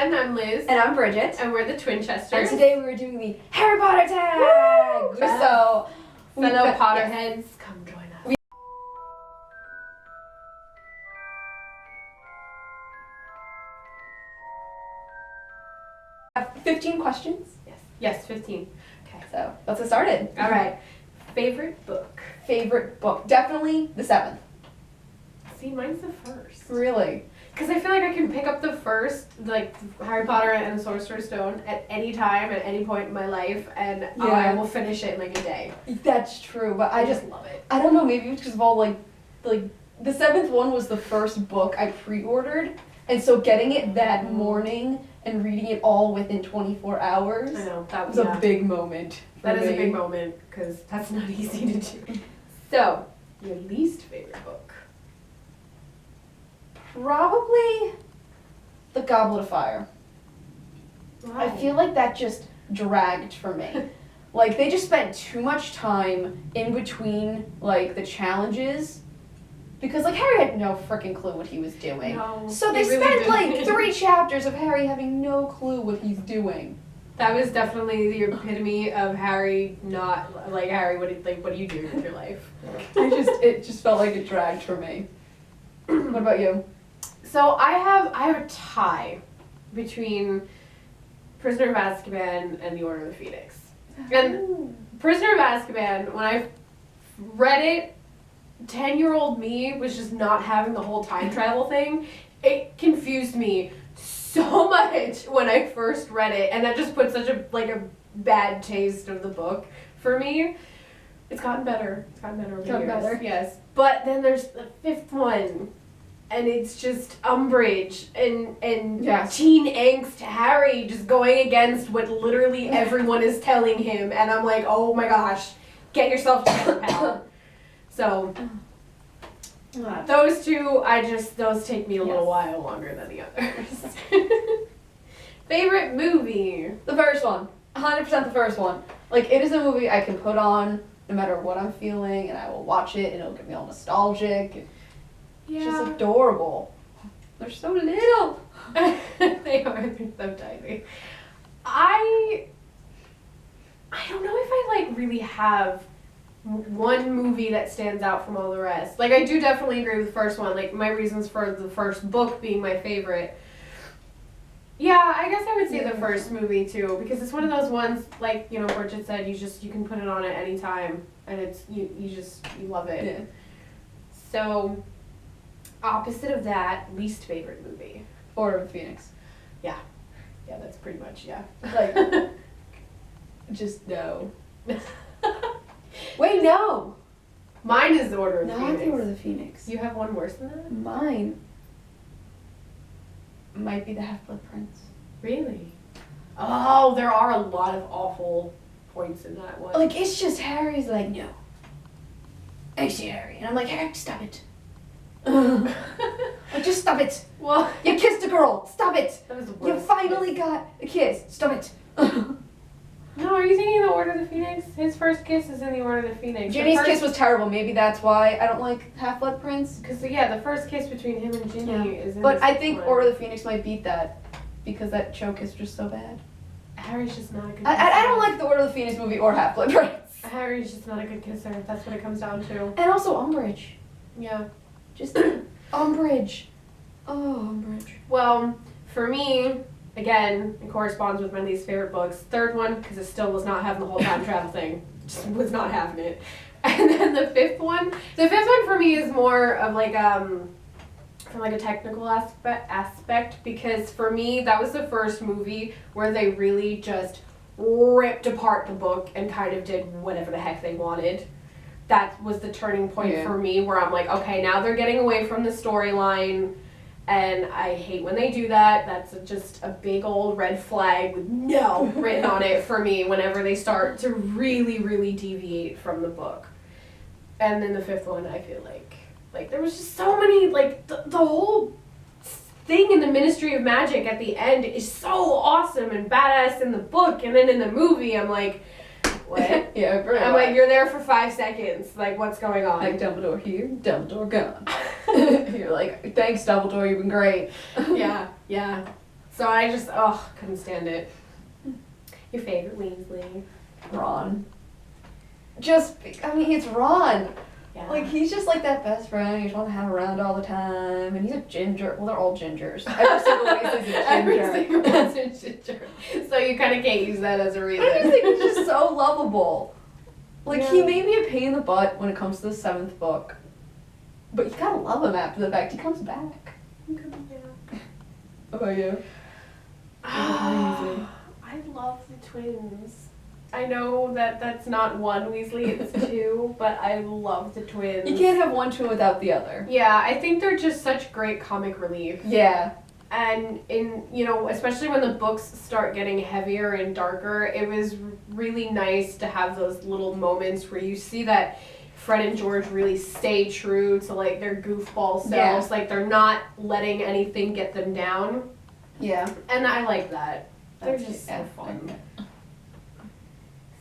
Again, I'm Liz. And I'm Bridget. And we're the Twinchesters. And today we're doing the Harry Potter tag! Woo! So, fellow Potterheads, come join us. We have 15 questions. Yes, 15. Okay. So, let's get started. All right. Favorite book? Favorite book? Definitely the 7th. See, mine's the first. Really? Because I feel like I can pick up the first, like, Harry Potter and the Sorcerer's Stone at any time, at any point in my life, and I will finish it in, like, a day. That's true, but I just love it. I don't know, maybe it's because of all, like, the 7th one was the first book I pre-ordered, and so getting it that morning and reading it all within 24 hours I know, that was a big moment. That is a big moment, because that's not easy to do. So, your least favorite book? Probably The Goblet of Fire. Why? I feel like that just dragged for me. Like, they just spent too much time in between, like, the challenges. Because, like, Harry had no freaking clue what he was doing. No, so they really spent, didn't. like, 3 chapters of Harry having no clue what he's doing. That was definitely the epitome of Harry not, like, Harry, what do you do with your life? It just felt like it dragged for me. What about you? So I have a tie between Prisoner of Azkaban and The Order of the Phoenix. And Prisoner of Azkaban, when I read it, 10-year-old me was just not having the whole time travel thing. It confused me so much when I first read it, and that just put such a bad taste of the book for me. It's gotten better. It's gotten better over the years. Yes. But then there's the 5th one. And it's just Umbridge and teen angst Harry just going against what literally everyone is telling him. And I'm like, oh my gosh, get yourself together, pal. So, those two, those take me a little while longer than the others. Favorite movie? The first one. 100% the first one. Like, it is a movie I can put on no matter what I'm feeling, and I will watch it, and it'll get me all nostalgic. Yeah. It's just adorable. They're so little. They are. They're so tiny. I don't know if I really have one movie that stands out from all the rest. Like, I do definitely agree with the first one. Like, my reasons for the first book being my favorite. Yeah, I guess I would say the first movie too, because it's one of those ones, like, Bridget said, you can put it on at any time, and it's you love it. Yeah. So, opposite of that, least favorite movie. Order of the Phoenix. Yeah, that's pretty much, Like, just no. Wait, no! Mine is the Order of the Not Phoenix. the Order of the Phoenix. You have one worse than that? Mine might be the Half-Blood Prince. Really? Oh, there are a lot of awful points in that one. Like, it's just Harry's like, no. I see Harry. And I'm like, Harry, stop it. Like, just stop it. Well, you kissed a girl. Stop it. that was the worst. You finally got a kiss. Stop it. No, are you thinking of the Order of the Phoenix? His first kiss is in the Order of the Phoenix. Ginny's kiss was terrible. Maybe that's why I don't like Half-Blood Prince. Because, the first kiss between him and Ginny is in But the I think one. Order of the Phoenix might beat that because that choke kiss was just so bad. Harry's just not a good I don't like the Order of the Phoenix movie or Half-Blood Prince. Harry's just not a good kisser. That's what it comes down to. And also Umbridge. Yeah. Just Umbridge. Oh, Umbridge. Well, for me, again, it corresponds with my least favorite books. 3rd one, because it still was not having the whole time travel thing. Just was not having it. And then the 5th one. The 5th one for me is more of from a technical aspect, because for me, that was the first movie where they really just ripped apart the book and kind of did whatever the heck they wanted. That was the turning point for me, where I'm like, okay, now they're getting away from the storyline, and I hate when they do that. That's just a big old red flag with no written on it for me whenever they start to really, really deviate from the book. And then the 5th one, I feel like there was just so many, the whole thing in the Ministry of Magic at the end is so awesome and badass in the book, and then in the movie, I'm like, what? Yeah, pretty I'm much. like, you're there for 5 seconds. Like, what's going on? Like, Dumbledore here, Dumbledore gone. You're like, thanks, Dumbledore, you've been great. Yeah. So I just, couldn't stand it. Your favorite Weasley? Ron. It's Ron. Yeah. Like, he's just like that best friend you just want to have around all the time. And he's a ginger. Well, they're all gingers. Every single Weasley's a ginger. Every single one's a ginger. So you kind of can't use that as a reason. I just think he's just so lovable. Like, Yeah. he may be a pain in the butt when it comes to the 7th book. But you gotta love him after the fact. He comes back. How about you? I love the twins. I know that that's not one Weasley, it's two, but I love the twins. You can't have one twin without the other. Yeah, I think they're just such great comic relief. Yeah. And especially when the books start getting heavier and darker, it was really nice to have those little moments where you see that Fred and George really stay true to like their goofball selves. Yeah. Like they're not letting anything get them down. Yeah. And I like that. They're That's- just yeah. so fun.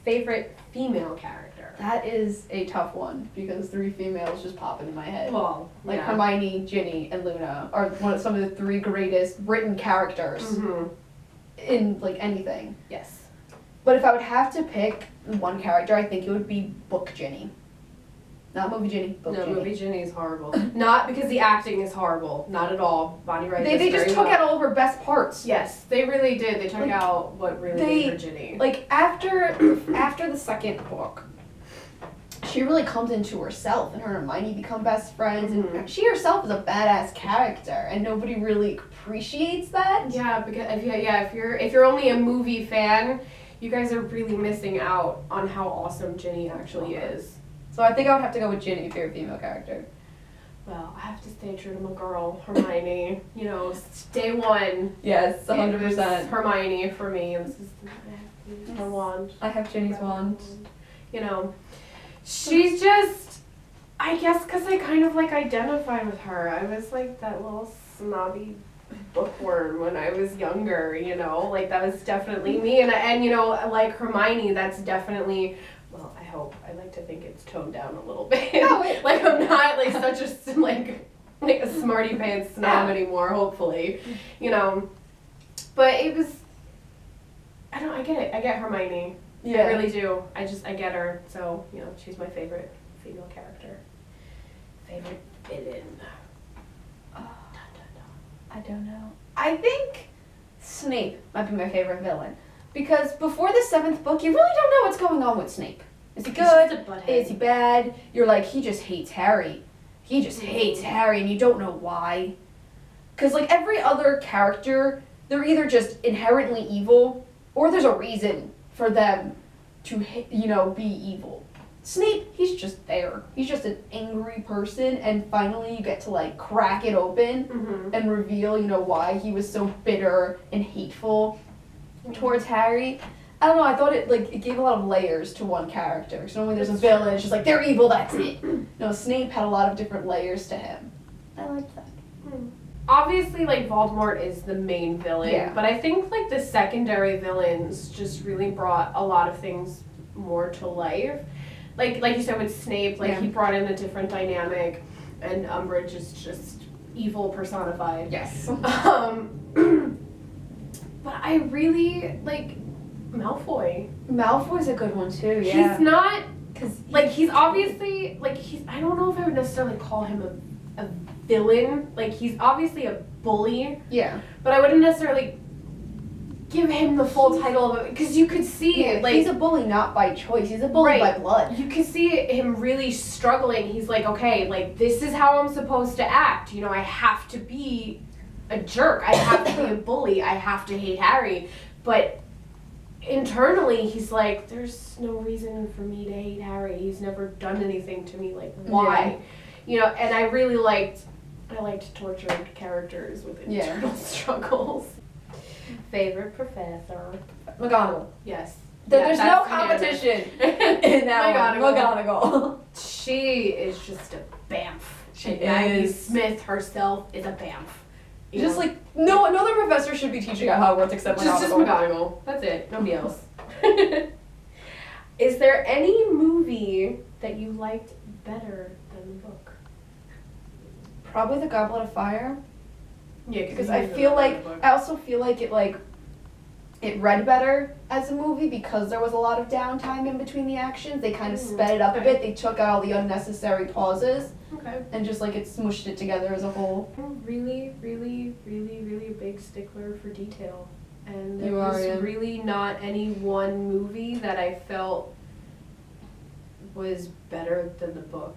Favorite female character? That is a tough one because 3 females just pop into my head. Well, Like yeah. Hermione, Ginny, and Luna are some of the 3 greatest written characters Mm-hmm. in like anything. Yes. But if I would have to pick one character, I think it would be Book Ginny. Not movie Ginny, book No, Ginny. movie Ginny is horrible. Not because the acting is horrible. Not at all. Bonnie Wright They just took out all of her best parts. Yes, they really did. They took Like, out what really made her Ginny. Like after the 2nd book, she really comes into herself, and her and Hermione become best friends, Mhm. and she herself is a badass character, and nobody really appreciates that. Yeah, because if you're only a movie fan, you guys are really missing out on how awesome Ginny actually is. So I think I would have to go with Ginny if you're a female character. Well, I have to stay true to my girl, Hermione. Day one. Yes, It was 100%. Hermione for me. This is her wand. I have Ginny's wand. She's just, I guess because I kind of like identified with her. I was like that little snobby bookworm when I was younger, like that was definitely me. And like Hermione, that's definitely, well, I like to think it's toned down a little bit. Like I'm not like such a, like a smarty pants snob anymore, hopefully, But it was, I get it. I get Hermione. Yeah. I really do. I get her. So, she's my favorite female character. Favorite villain. I don't know. I think Snape might be my favorite villain. Because before the 7th book, you really don't know what's going on with Snape. Is he He's just good? a butthead. Is he bad? You're like, he just hates Harry. He just hates Harry, and you don't know why. Because, like, every other character, they're either just inherently evil, or there's a reason for them to, be evil. Snape, he's just there. He's just an angry person, and finally you get to, like, crack it open Mm-hmm. and reveal, why he was so bitter and hateful towards Harry. I don't know, I thought it gave a lot of layers to one character. So normally there's a villain, it's just like, they're evil, that's it. No, Snape had a lot of different layers to him. I liked that. Obviously, like, Voldemort is the main villain. Yeah. But I think, like, the secondary villains just really brought a lot of things more to life. Like you said with Snape, he brought in a different dynamic, and Umbridge is just evil personified. Yes. But I really like Malfoy. Malfoy's a good one too, yeah. He's not, he's obviously, I don't know if I would necessarily call him a villain. Like, he's obviously a bully, Yeah. but I wouldn't necessarily give him the full title of it, because you could see it, he's a bully not by choice, he's a bully by blood. You could see him really struggling. He's like, okay, this is how I'm supposed to act. I have to be a jerk. I have to be a bully. I have to hate Harry. But internally, he's like, there's no reason for me to hate Harry. He's never done anything to me. Like, why? And I really liked tortured characters with internal struggles. Favorite professor? McGonagall. Yes. There's no that's competition in that one. McGonagall. She is just a bamf. She Maggie is. Smith herself is a bamf. Just like, no other professor should be teaching at Hogwarts except McGonagall. Just McGonagall. That's it. Nobody else. Is there any movie that you liked better than the book? Probably the Goblet of Fire. Yeah, because I feel like I also feel like it read better as a movie because there was a lot of downtime in between the actions. They kind of sped it up a bit. They took out all the unnecessary pauses. Okay. And just like it smushed it together as a whole. I'm really, really, really, really a big stickler for detail. And there You was are, yeah. really not any one movie that I felt was better than the book.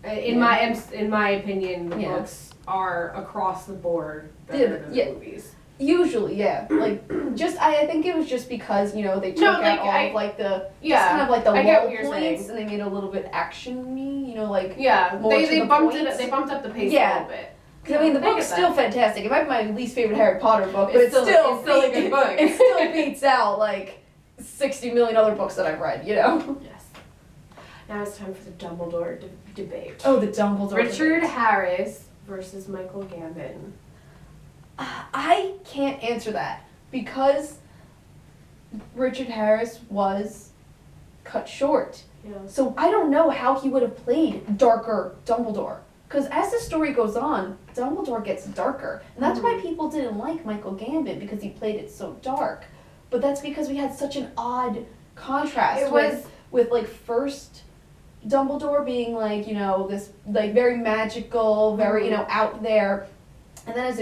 In my opinion, the books are across the board better than the movies. Usually, yeah. Like, I think it was just because, they took out all of, like, the, just kind of, like, the low points, and they made it a little bit action-y, like, more they to bumped the points. They bumped up the pace a little bit. Because, the book's still fantastic. It might be my least favorite Harry Potter book, but it's still a good book. It still beats out, like, 60 million other books that I've read, Yes. Now it's time for the Dumbledore debate. Oh, the Dumbledore Richard debate. Harris versus Michael Gambon. I can't answer that because Richard Harris was cut short. Yeah. So I don't know how he would have played darker Dumbledore. Because as the story goes on, Dumbledore gets darker. And that's why people didn't like Michael Gambon, because he played it so dark. But that's because we had such an odd contrast with like first Dumbledore being like, this like very magical, very, out there. And then and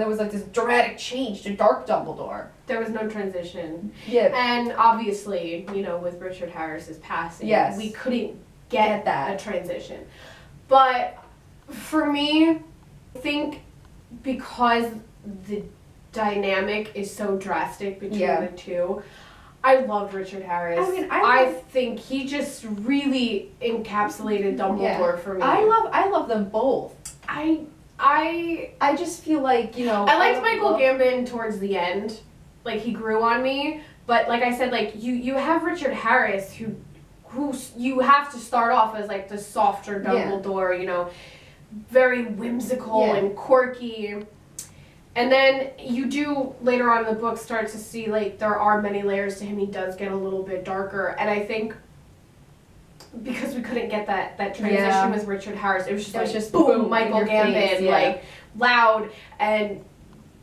there was like this dramatic change to dark Dumbledore. There was no transition. Yeah. And obviously, with Richard Harris's passing, we couldn't get that transition. But for me, I think because the dynamic is so drastic between the two, I loved Richard Harris. I mean, I think he just really encapsulated Dumbledore for me. I love them both. I just feel like, I liked Michael Gambon towards the end. Like, he grew on me. But like I said, like, you have Richard Harris who you have to start off as like the softer Dumbledore, very whimsical and quirky. And then you do later on in the book start to see like there are many layers to him. He does get a little bit darker. And I think because we couldn't get that transition with Richard Harris, it was just boom, Michael Gambon, like loud, and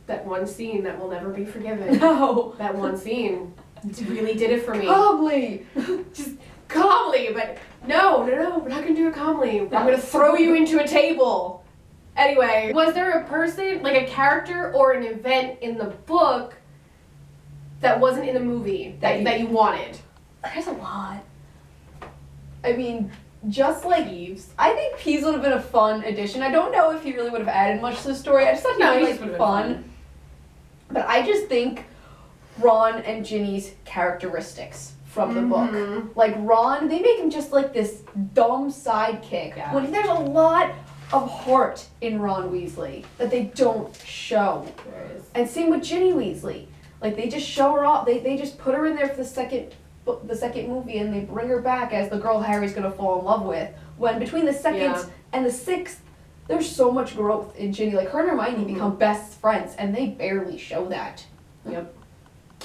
that one scene that will never be forgiven. No. That one scene really did it for me. Calmly. Just calmly, but no, we're not gonna do it calmly. I'm gonna throw you into a table. Anyway, was there a person, like a character or an event in the book that wasn't in the movie that you wanted? There's a lot. I mean, just like Eves. I think Peeves would have been a fun addition. I don't know if he really would have added much to the story. I just thought he would be fun. But I just think Ron and Ginny's characteristics from the book. Like Ron, they make him just like this dumb sidekick. Yeah. When there's a lot of heart in Ron Weasley that they don't show. And same with Ginny Weasley. Like they just show her off. They just put her in there for the second movie, and they bring her back as the girl Harry's gonna fall in love with. When between the second and the sixth, there's so much growth in Ginny. Like her and Hermione become best friends, and they barely show that. Yep,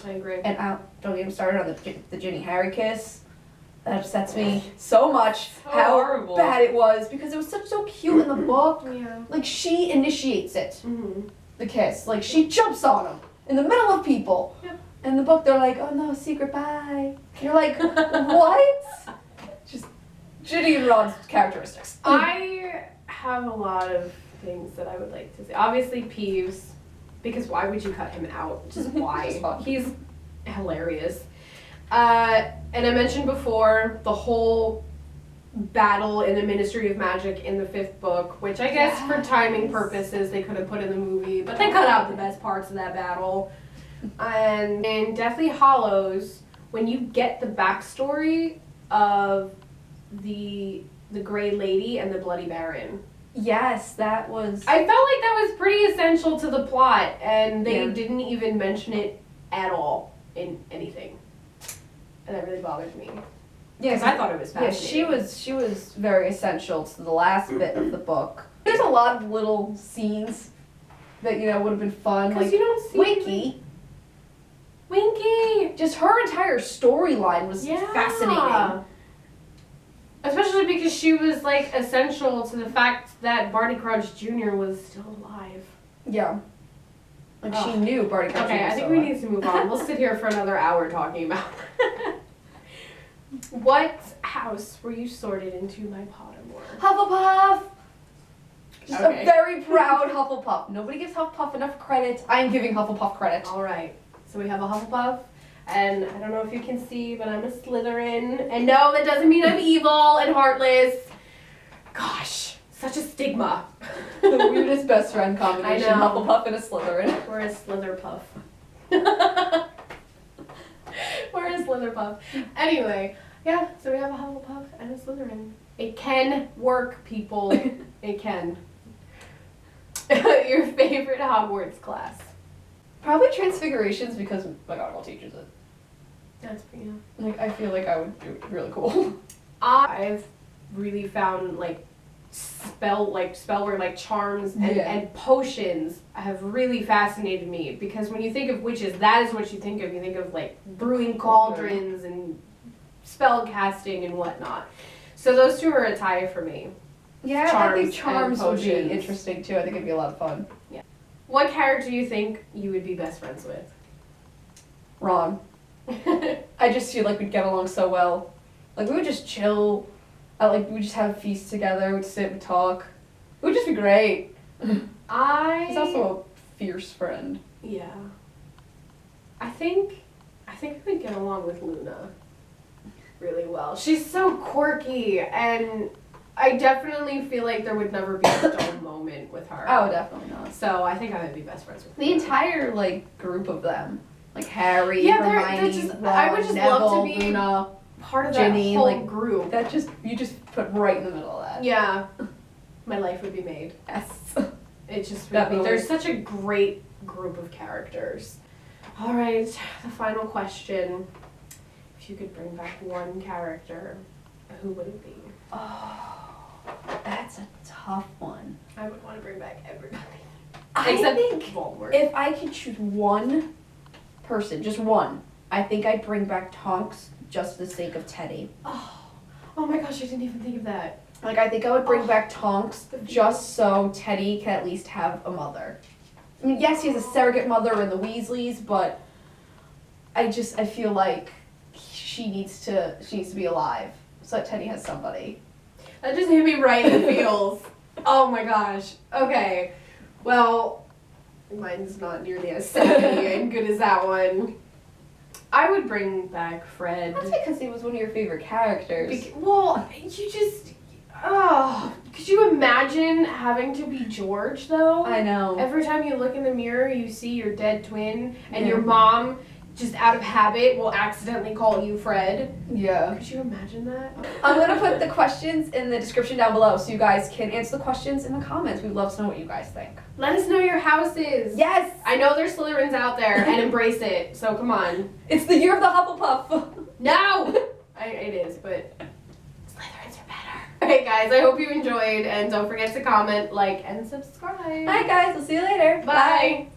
I agree. And don't get me started on the Ginny Harry kiss. That upsets me so much. So how horrible. Bad it was, because it was so cute in the book. Yeah. Like she initiates it, the kiss. Like she jumps on him in the middle of people. Yep. In the book, they're like, "Oh no, secret bye." You're like, what? Just Ginny and Ron's characteristics. I have a lot of things that I would like to say. Obviously, Peeves, because why would you cut him out? Just why? He's hilarious. And I mentioned before the whole battle in the Ministry of Magic in the 5th book, which I guess for timing purposes they could have put in the movie, but they cut out the best parts of that battle. And in Deathly Hallows, when you get the backstory of the Grey Lady and the Bloody Baron. Yes, that was... I felt like that was pretty essential to the plot, and they didn't even mention it at all in anything. And that really bothered me. Yeah, because I thought it was fascinating. Yeah, she was very essential to the last bit of the book. There's a lot of little scenes that, would have been fun. Because like you don't see... Winky! Just her entire storyline was fascinating. Especially because she was, like, essential to the fact that Barty Crouch Jr. was still alive. Yeah. Like, she Ugh. knew Barty Crouch Okay, I think we need to move on. We'll sit here for another hour talking about what house were you sorted into by Pottermore? Hufflepuff! Just Okay. a very proud Hufflepuff. Nobody gives Hufflepuff enough credit. I'm giving Hufflepuff credit. All right, so we have a Hufflepuff, and I don't know if you can see, but I'm a Slytherin. And no, that doesn't mean I'm evil and heartless. Gosh, such a stigma. The weirdest best friend combination, I know. Hufflepuff and a Slytherin. We're a Slitherpuff. We're a Slitherpuff. Anyway, yeah, so we have a Hufflepuff and a Slytherin. It can work, people. It can. Your favorite Hogwarts class? Probably Transfigurations because McGonagall teaches it. That's pretty. Like, I feel like I would do it really cool. I've really found spell word, like charms and potions have really fascinated me, because when you think of witches, that is what you think of. You think of like brewing cauldrons and spell casting and whatnot. So those two are a tie for me. Yeah, I think charms and would be potions. interesting too. I think it'd be a lot of fun. Yeah. What character do you think you would be best friends with? Ron. I just feel like we'd get along so well. Like, we would just chill. We would just have feasts together. We'd sit and talk. It would just be great. He's also a fierce friend. Yeah. I think we'd get along with Luna really well. She's so quirky, and I definitely feel like there would never be a dull moment with her. Oh, definitely not. So I think I would be best friends with The Luna. entire, group of them. Like, Harry, Yeah, Hermione, they're just, Ron, I would just Neville, love to be Luna. part of that Ginny, whole group. That you just put right in the middle of that. Yeah. My life would be made. Yes. It just would be. Definitely. There's such a great group of characters. All right, the final question. If you could bring back one character, who would it be? Oh, that's a tough one. I would want to bring back everybody. I Except think Voldemort. if I could choose one person, just one, I think I'd bring back Tonks just for the sake of Teddy. Oh my gosh, I didn't even think of that. Like, I think I would bring back Tonks just so Teddy can at least have a mother. I mean, yes, he has a surrogate mother in the Weasleys, but I feel like she needs to be alive so that Teddy has somebody. That just hit me right in the feels. Oh my gosh. Okay. Well, mine's not nearly as sappy and good as that one. I would bring back Fred. That's because he was one of your favorite characters. Could you imagine having to be George, though? I know. Every time you look in the mirror, you see your dead twin, and Yeah. your mom, just out of habit, will accidentally call you Fred. Yeah. Could you imagine that? I'm going to put the questions in the description down below so you guys can answer the questions in the comments. We'd love to know what you guys think. Let us know your houses. Yes! I know there's Slytherins out there, and embrace it, so come on. It's the year of the Hufflepuff. No! It is, but Slytherins are better. Alright guys, I hope you enjoyed, and don't forget to comment, like, and subscribe. Hi guys, we'll see you later. Bye.